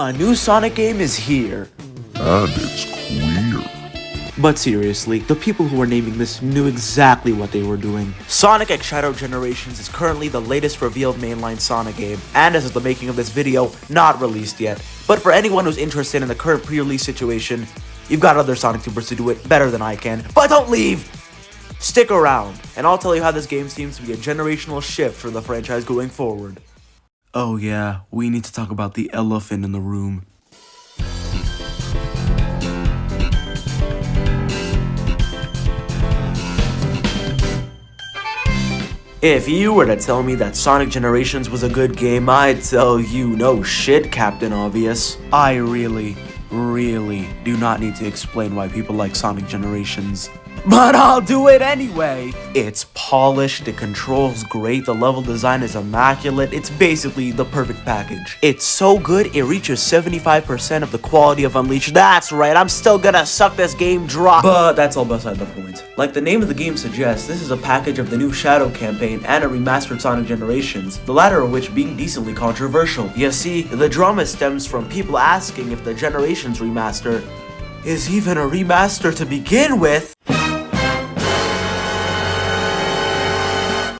A new Sonic game is here. And it's queer. But seriously, the people who were naming this knew exactly what they were doing. Sonic X Shadow Generations is currently the latest revealed mainline Sonic game, and as of the making of this video, not released yet. But for anyone who's interested in the current pre-release situation, you've got other Sonic tubers to do it better than I can. But don't leave! Stick around, and I'll tell you how this game seems to be a generational shift for the franchise going forward. Oh yeah, we need to talk about the elephant in the room. If you were to tell me that Sonic Generations was a good game, I'd tell you no shit, Captain Obvious. I really do not need to explain why people like Sonic Generations. But I'll do it anyway! It's polished, it controls great, the level design is immaculate, it's basically the perfect package. It's so good, it reaches 75% of the quality of Unleashed. That's right, I'm still gonna suck this game dry. But that's all beside the point. Like the name of the game suggests, this is a package of the new Shadow campaign and a remastered Sonic Generations, the latter of which being decently controversial. You see, the drama stems from people asking if the Generations remaster is even a remaster to begin with.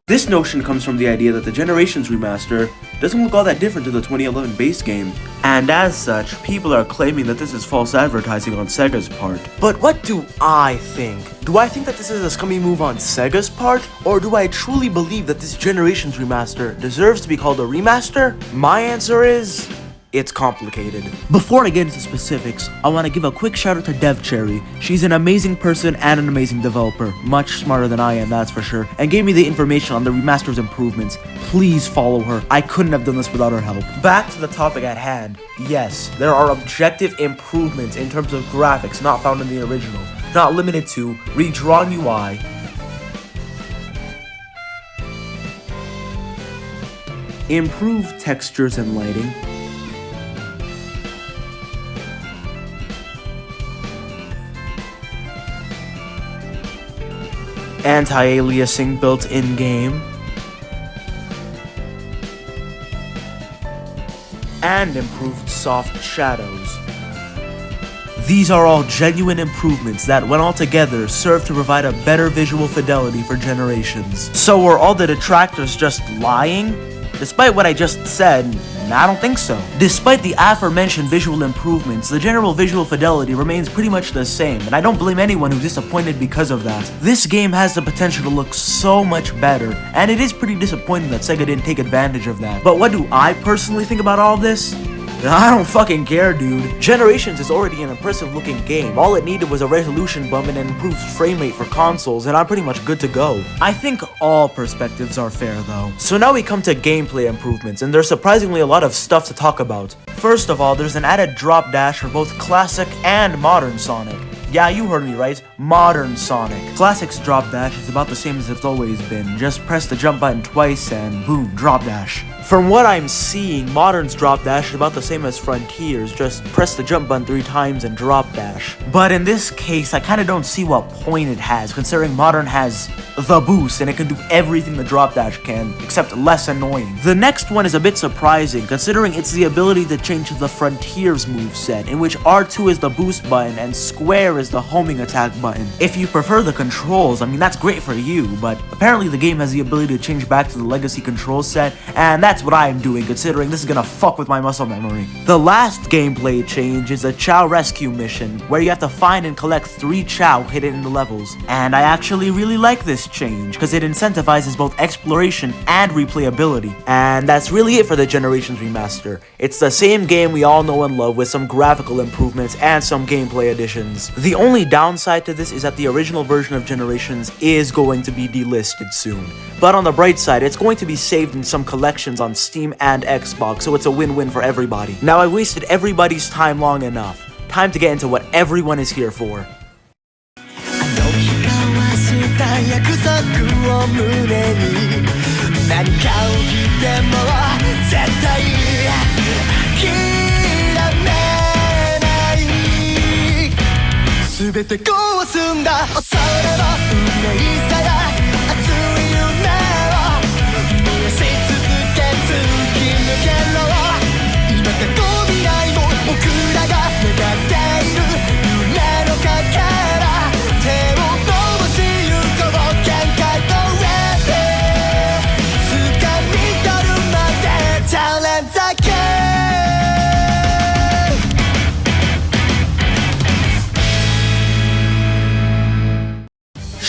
This notion comes from the idea that the Generations remaster doesn't look all that different to the 2011 base game, and as such, people are claiming that this is false advertising on Sega's part. But what do I think? Do I think that this is a scummy move on Sega's part, or do I truly believe that this Generations remaster deserves to be called a remaster? My answer is, it's complicated. Before I get into specifics, I want to give a quick shout out to DevCherry. She's an amazing person and an amazing developer, much smarter than I am, that's for sure, and gave me the information on the remaster's improvements. Please follow her. I couldn't have done this without her help. Back to the topic at hand. Yes, there are objective improvements in terms of graphics not found in the original, not limited to redrawn UI, improved textures and lighting, anti-aliasing built in-game, and improved soft shadows. These are all genuine improvements that, when all together, serve to provide a better visual fidelity for Generations. So were all the detractors just lying? Despite what I just said, I don't think so. Despite the aforementioned visual improvements, the general visual fidelity remains pretty much the same, and I don't blame anyone who's disappointed because of that. This game has the potential to look so much better, and it is pretty disappointing that Sega didn't take advantage of that. But what do I personally think about all this? I don't fucking care, dude. Generations is already an impressive looking game. All it needed was a resolution bump and an improved frame rate for consoles, and I'm pretty much good to go. I think all perspectives are fair though. So now we come to gameplay improvements, and there's surprisingly a lot of stuff to talk about. First of all, there's an added drop dash for both classic and modern Sonic. Yeah, you heard me right, modern Sonic. Classic's drop dash is about the same as it's always been. Just press the jump button twice and boom, drop dash. From what I'm seeing, Modern's drop dash is about the same as Frontier's, just press the jump button 3 times and drop dash. But in this case, I kinda don't see what point it has, considering Modern has the boost and it can do everything the drop dash can, except less annoying. The next one is a bit surprising, considering it's the ability to change the Frontier's moveset, in which R2 is the boost button and Square is the homing attack button. If you prefer the controls, I mean that's great for you, but apparently the game has the ability to change back to the legacy control set, and that's what I am doing, considering this is gonna fuck with my muscle memory. The last gameplay change is a Chow rescue mission, where you have to find and collect 3 Chow hidden in the levels. And I actually really like this change, because it incentivizes both exploration and replayability. And that's really it for the Generations remaster. It's the same game we all know and love with some graphical improvements and some gameplay additions. The only downside to this is that the original version of Generations is going to be delisted soon. But on the bright side, it's going to be saved in some collections on Steam and Xbox, so it's a win-win for everybody. Now I've wasted everybody's time long enough. Time to get into what everyone is here for.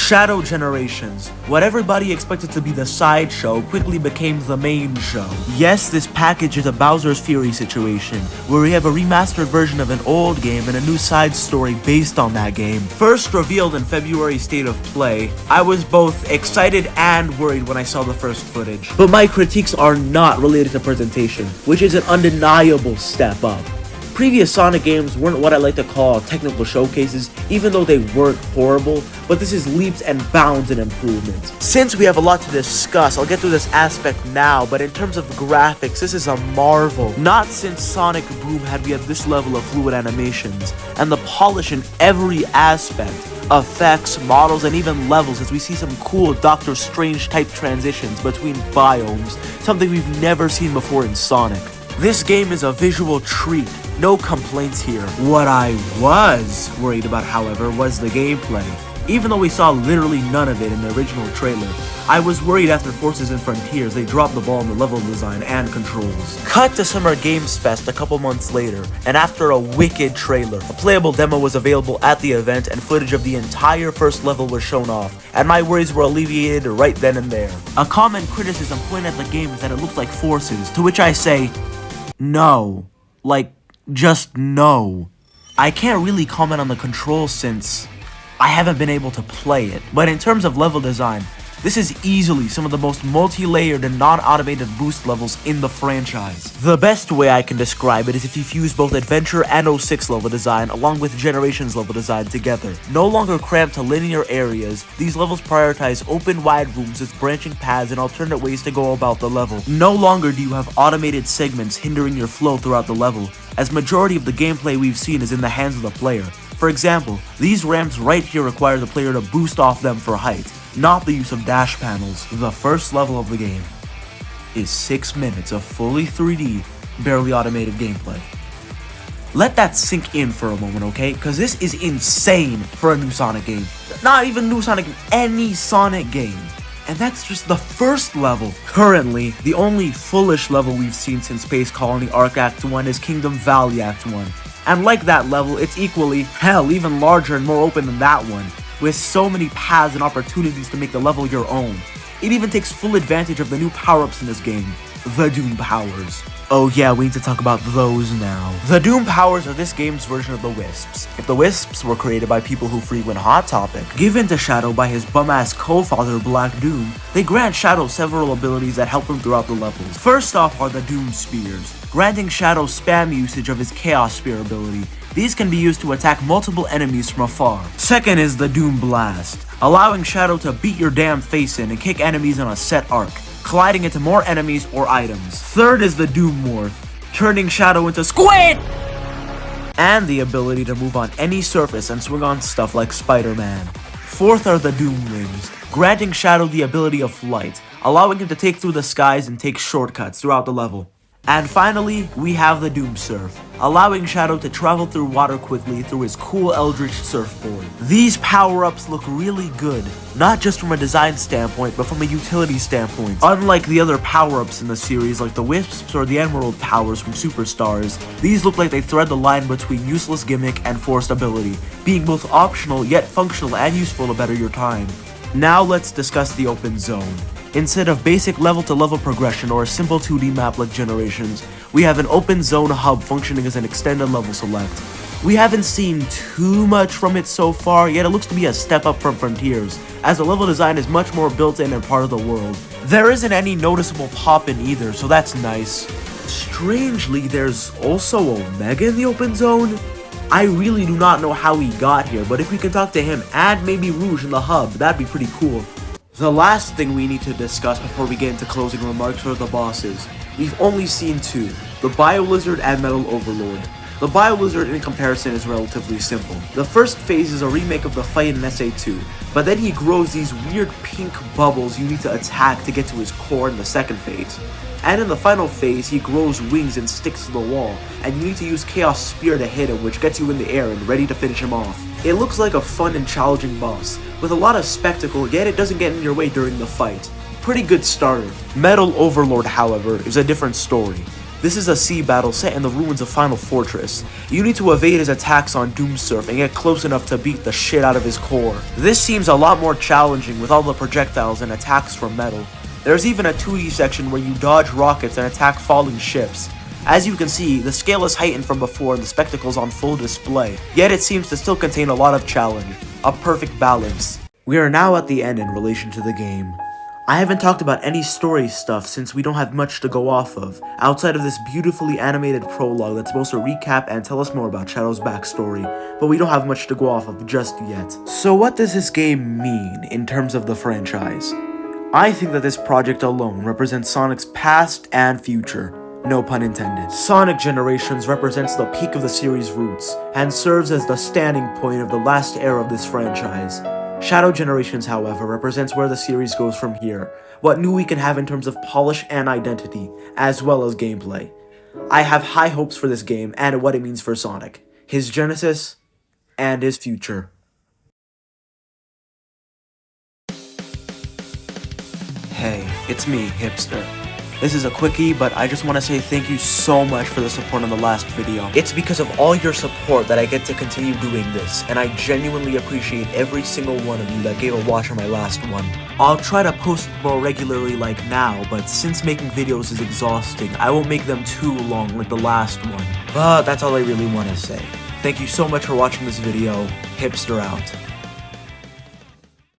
Shadow Generations. What everybody expected to be the sideshow quickly became the main show. Yes, this package is a Bowser's Fury situation, where we have a remastered version of an old game and a new side story based on that game. First revealed in February's State of Play, I was both excited and worried when I saw the first footage. But my critiques are not related to presentation, which is an undeniable step up. Previous Sonic games weren't what I like to call technical showcases, even though they weren't horrible, but this is leaps and bounds in improvements. Since we have a lot to discuss, I'll get through this aspect now, but in terms of graphics, this is a marvel. Not since Sonic Boom had we had this level of fluid animations, and the polish in every aspect. Effects, models, and even levels, as we see some cool Doctor Strange type transitions between biomes, something we've never seen before in Sonic. This game is a visual treat, no complaints here. What I was worried about, however, was the gameplay. Even though we saw literally none of it in the original trailer, I was worried after Forces and Frontiers they dropped the ball in the level design and controls. Cut to Summer Games Fest a couple months later, and after a wicked trailer, a playable demo was available at the event and footage of the entire first level was shown off, and my worries were alleviated right then and there. A common criticism pointed at the game is that it looked like Forces, to which I say, no. Like, just no. I can't really comment on the controls since I haven't been able to play it, but in terms of level design, this is easily some of the most multi-layered and non-automated boost levels in the franchise. The best way I can describe it is if you fuse both Adventure and 06 level design along with Generations level design together. No longer cramped to linear areas, these levels prioritize open wide rooms with branching paths and alternate ways to go about the level. No longer do you have automated segments hindering your flow throughout the level, as majority of the gameplay we've seen is in the hands of the player. For example, these ramps right here require the player to boost off them for height, not the use of dash panels. The first level of the game is 6 minutes of fully 3D, barely automated gameplay. Let that sink in for a moment, okay? Because this is insane for a new Sonic game. Not even new Sonic game, any Sonic game. And that's just the first level. Currently, the only fullish level we've seen since Space Colony Arc Act 1 is Kingdom Valley Act 1. And like that level, it's equally, hell, even larger and more open than that one, with so many paths and opportunities to make the level your own. It even takes full advantage of the new power-ups in this game, the Doom Powers. Oh yeah, we need to talk about those now. The Doom Powers are this game's version of the Wisps. If the Wisps were created by people who frequent Hot Topic, given to Shadow by his bum-ass co-father Black Doom, they grant Shadow several abilities that help him throughout the levels. First off are the Doom Spears, granting Shadow spam usage of his Chaos Spear ability. These can be used to attack multiple enemies from afar. Second is the Doom Blast, allowing Shadow to beat your damn face in and kick enemies on a set arc, colliding into more enemies or items. Third is the Doom Morph, turning Shadow into Squid! And the ability to move on any surface and swing on stuff like Spider-Man. Fourth are the Doom Rings, granting Shadow the ability of flight, allowing him to take through the skies and take shortcuts throughout the level. And finally, we have the Doom Surf, allowing Shadow to travel through water quickly through his cool Eldritch surfboard. These power-ups look really good, not just from a design standpoint, but from a utility standpoint. Unlike the other power-ups in the series, like the Wisps or the Emerald powers from Superstars, these look like they thread the line between useless gimmick and forced ability, being both optional yet functional and useful to better your time. Now let's discuss the open zone. Instead of basic level-to-level progression or a simple 2D map like Generations, we have an open zone hub functioning as an extended level select. We haven't seen too much from it so far, yet it looks to be a step up from Frontiers, as the level design is much more built in and part of the world. There isn't any noticeable pop-in either, so that's nice. Strangely, there's also Omega in the open zone. I really do not know how he got here, but if we can talk to him and maybe Rouge in the hub, that'd be pretty cool. The last thing we need to discuss before we get into closing remarks are the bosses. We've only seen two, the Bio-Lizard and Metal Overlord. The Bio-Lizard in comparison is relatively simple. The first phase is a remake of the fight in SA2, but then he grows these weird pink bubbles you need to attack to get to his core in the second phase. And in the final phase, he grows wings and sticks to the wall, and you need to use Chaos Spear to hit him, which gets you in the air and ready to finish him off. It looks like a fun and challenging boss, with a lot of spectacle, yet it doesn't get in your way during the fight. Pretty good starter. Metal Overlord, however, is a different story. This is a sea battle set in the ruins of Final Fortress. You need to evade his attacks on Doomsurf and get close enough to beat the shit out of his core. This seems a lot more challenging with all the projectiles and attacks from metal. There's even a 2D section where you dodge rockets and attack falling ships. As you can see, the scale is heightened from before and the spectacle's on full display, yet it seems to still contain a lot of challenge. A perfect balance. We are now at the end in relation to the game. I haven't talked about any story stuff since we don't have much to go off of, outside of this beautifully animated prologue that's supposed to recap and tell us more about Shadow's backstory, but we don't have much to go off of just yet. So what does this game mean in terms of the franchise? I think that this project alone represents Sonic's past and future, no pun intended. Sonic Generations represents the peak of the series' roots, and serves as the standing point of the last era of this franchise. Shadow Generations, however, represents where the series goes from here, what new we can have in terms of polish and identity, as well as gameplay. I have high hopes for this game and what it means for Sonic, his genesis, and his future. Hey, it's me, Hipster. This is a quickie, but I just want to say thank you so much for the support on the last video. It's because of all your support that I get to continue doing this, and I genuinely appreciate every single one of you that gave a watch on my last one. I'll try to post more regularly like now, but since making videos is exhausting, I won't make them too long like the last one. But that's all I really want to say. Thank you so much for watching this video. Hipster out.